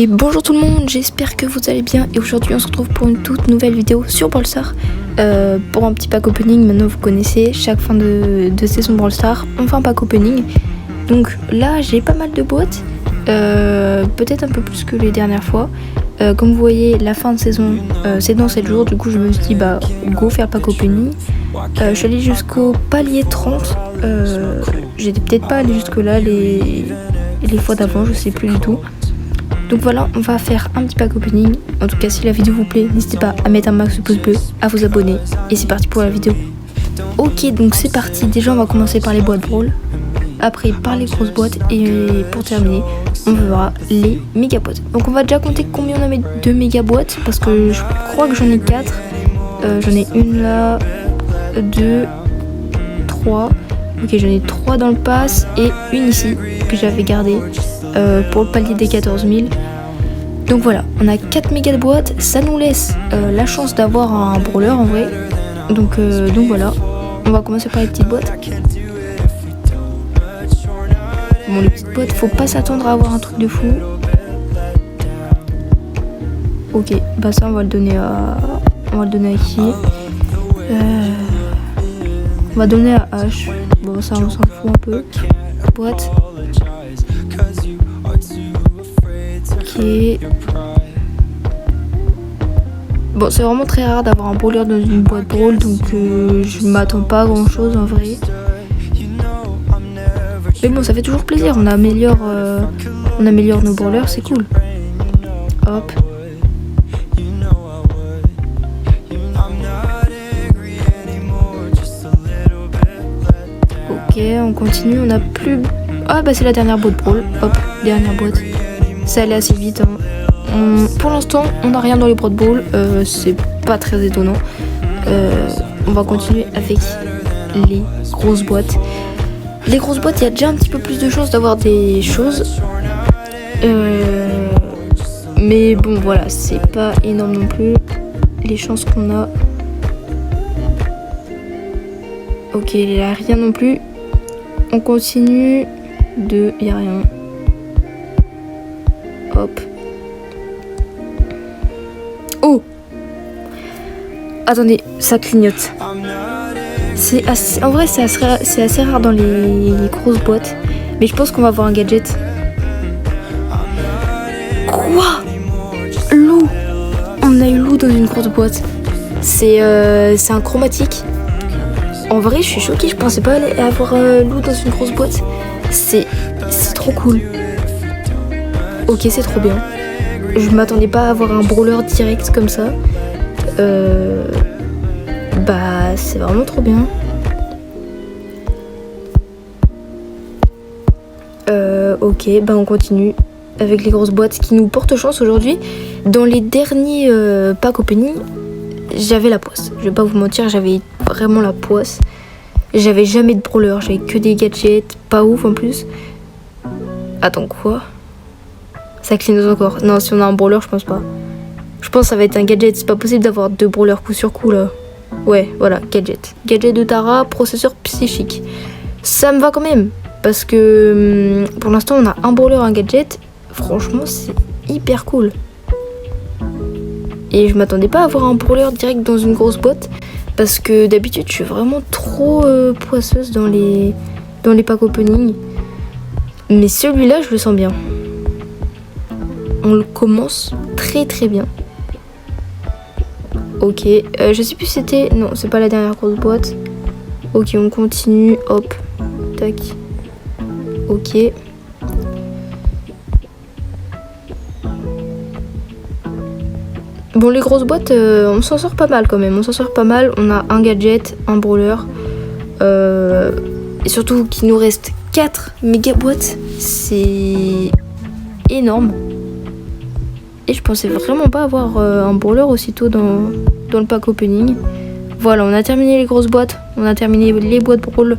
Et bonjour tout le monde, j'espère que vous allez bien. Et aujourd'hui on se retrouve pour une toute nouvelle vidéo sur Brawl Stars. Pour un petit pack opening, maintenant vous connaissez, chaque fin de saison Brawl Stars, on fait un pack opening. Donc là j'ai pas mal de boîtes, peut-être un peu plus que les dernières fois. Comme vous voyez, la fin de saison c'est dans 7 jours, du coup je me suis dit bah go faire pack opening. Je suis allée jusqu'au palier 30, j'étais peut-être pas allée jusque là les fois d'avant, je sais plus du tout. Donc voilà, on va faire un petit pack opening. En tout cas, si la vidéo vous plaît, n'hésitez pas à mettre un max de pouce bleu, à vous abonner. Et c'est parti pour la vidéo. Ok, donc c'est parti. Déjà, on va commencer par les boîtes Brawl. Après, par les grosses boîtes. Et pour terminer, on verra les méga boîtes. Donc on va déjà compter combien on a mis de méga boîtes. Parce que je crois que j'en ai 4. J'en ai une là, 2, 3. Ok, j'en ai 3 dans le pass et une ici que j'avais gardée pour le palier des 14 000. Donc voilà, on a 4 méga de boîtes, ça nous laisse la chance d'avoir un brawler en vrai. Donc voilà, on va commencer par les petites boîtes. Bon, les petites boîtes, faut pas s'attendre à avoir un truc de fou. Ok, bah ça on va le donner à qui? On va donner à H. Bon, ça on s'en fout un peu. Boîte. Ok. Bon, c'est vraiment très rare d'avoir un brawler dans une boîte Brawl, donc je m'attends pas à grand chose en vrai. Mais bon, ça fait toujours plaisir. On améliore nos brawlers, c'est cool. Hop. Ok, on continue, on a plus... Ah bah c'est la dernière boîte Brawl, hop, dernière boîte. Ça allait assez vite, hein. Pour l'instant, on n'a rien dans les boîtes Brawl, c'est pas très étonnant. On va continuer avec les grosses boîtes. Les grosses boîtes, il y a déjà un petit peu plus de chances d'avoir des choses. Mais bon, voilà, c'est pas énorme non plus, les chances qu'on a. Ok, il n'y a rien non plus. On continue de... Il n'y a rien. Hop. Oh! Attendez, ça clignote. C'est assez... En vrai, c'est assez rare dans les grosses boîtes. Mais je pense qu'on va avoir un gadget. Quoi? Loup! On a eu loup dans une grosse boîte. C'est un chromatique. En vrai, je suis choquée, je pensais pas avoir loup dans une grosse boîte. C'est trop cool. Ok, c'est trop bien. Je m'attendais pas à avoir un brawler direct comme ça. Bah, c'est vraiment trop bien. Ok, bah on continue avec les grosses boîtes qui nous portent chance aujourd'hui. Dans les derniers packs opening, j'avais la poisse. Je vais pas vous mentir, j'avais vraiment la poisse. J'avais jamais de brawler, j'avais que des gadgets, pas ouf en plus. Attends, quoi? Ça clignote encore. Non, si on a un brawler, je pense pas. Je pense que ça va être un gadget, c'est pas possible d'avoir 2 brawlers coup sur coup là. Ouais, voilà, gadget. Gadget de Tara, processeur psychique. Ça me va quand même, parce que pour l'instant on a un brawler, un gadget. Franchement, c'est hyper cool. Et je m'attendais pas à avoir un brawler direct dans une grosse boîte. Parce que d'habitude je suis vraiment trop poisseuse dans les packs opening. Mais celui-là je le sens bien. On le commence très très bien. Ok, je sais plus si c'était... Non, c'est pas la dernière grosse boîte. Ok, on continue, hop, tac. Ok. Bon, les grosses boîtes, on s'en sort pas mal quand même. On s'en sort pas mal. On a un gadget, un brawler. Et surtout qu'il nous reste 4 méga boîtes. C'est énorme. Et je pensais vraiment pas avoir un brawler aussitôt dans le pack opening. Voilà, on a terminé les grosses boîtes. On a terminé les boîtes Brawl.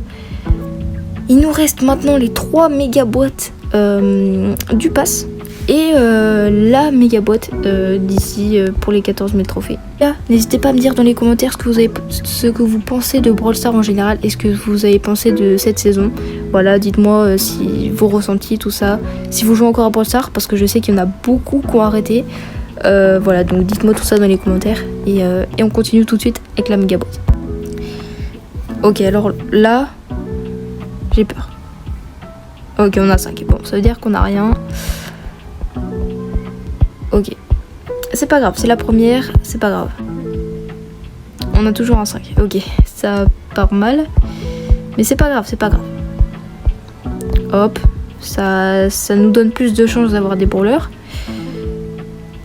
Il nous reste maintenant les 3 méga boîtes du pass. Et la méga boîte d'ici pour les 14 000 trophées. N'hésitez pas à me dire dans les commentaires ce que vous pensez de Brawl Stars en général et ce que vous avez pensé de cette saison. Voilà, dites-moi si vous ressentiez tout ça, si vous jouez encore à Brawl Stars, parce que je sais qu'il y en a beaucoup qui ont arrêté. Voilà, donc dites-moi tout ça dans les commentaires et on continue tout de suite avec la méga boîte. Ok, alors là, j'ai peur. Ok, on a 5. Bon, ça veut dire qu'on n'a rien. Ok. C'est pas grave, c'est la première, c'est pas grave. On a toujours un 5. Ok, ça part mal. Mais c'est pas grave, c'est pas grave. Hop, ça nous donne plus de chances d'avoir des brawlers.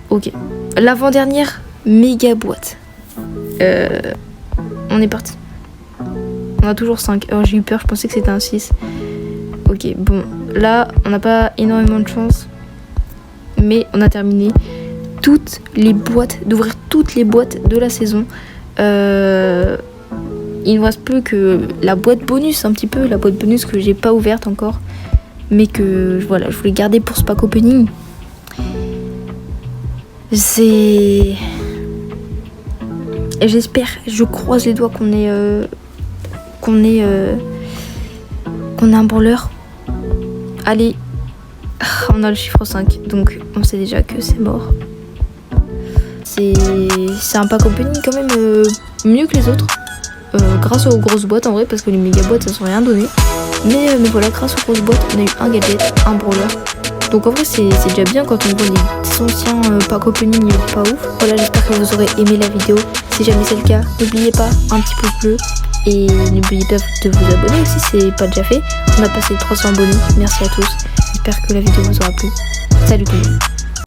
Ok. L'avant-dernière méga boîte. On est parti. On a toujours 5. Alors j'ai eu peur, je pensais que c'était un 6. Ok, bon. Là, on n'a pas énormément de chance. Mais on a terminé toutes les boîtes, d'ouvrir toutes les boîtes de la saison. Il ne reste plus que la boîte bonus, un petit peu. La boîte bonus que j'ai pas ouverte encore. Mais que voilà, je voulais garder pour ce pack opening. J'espère, je croise les doigts qu'on ait un brawler. Allez, on a le chiffre 5, donc on sait déjà que c'est mort. C'est un pack opening quand même mieux que les autres. Grâce aux grosses boîtes en vrai, parce que les méga boîtes ça ne sont rien donné. Mais voilà, grâce aux grosses boîtes, on a eu un gadget, un brawler. Donc en vrai c'est déjà bien quand on voit les anciens pack opening pas ouf. Voilà, j'espère que vous aurez aimé la vidéo. Si jamais c'est le cas, n'oubliez pas un petit pouce bleu. Et n'oubliez pas de vous abonner aussi si c'est pas déjà fait. On a passé 300 abonnés, merci à tous. J'espère que la vidéo vous aura plu. Salut tout le monde.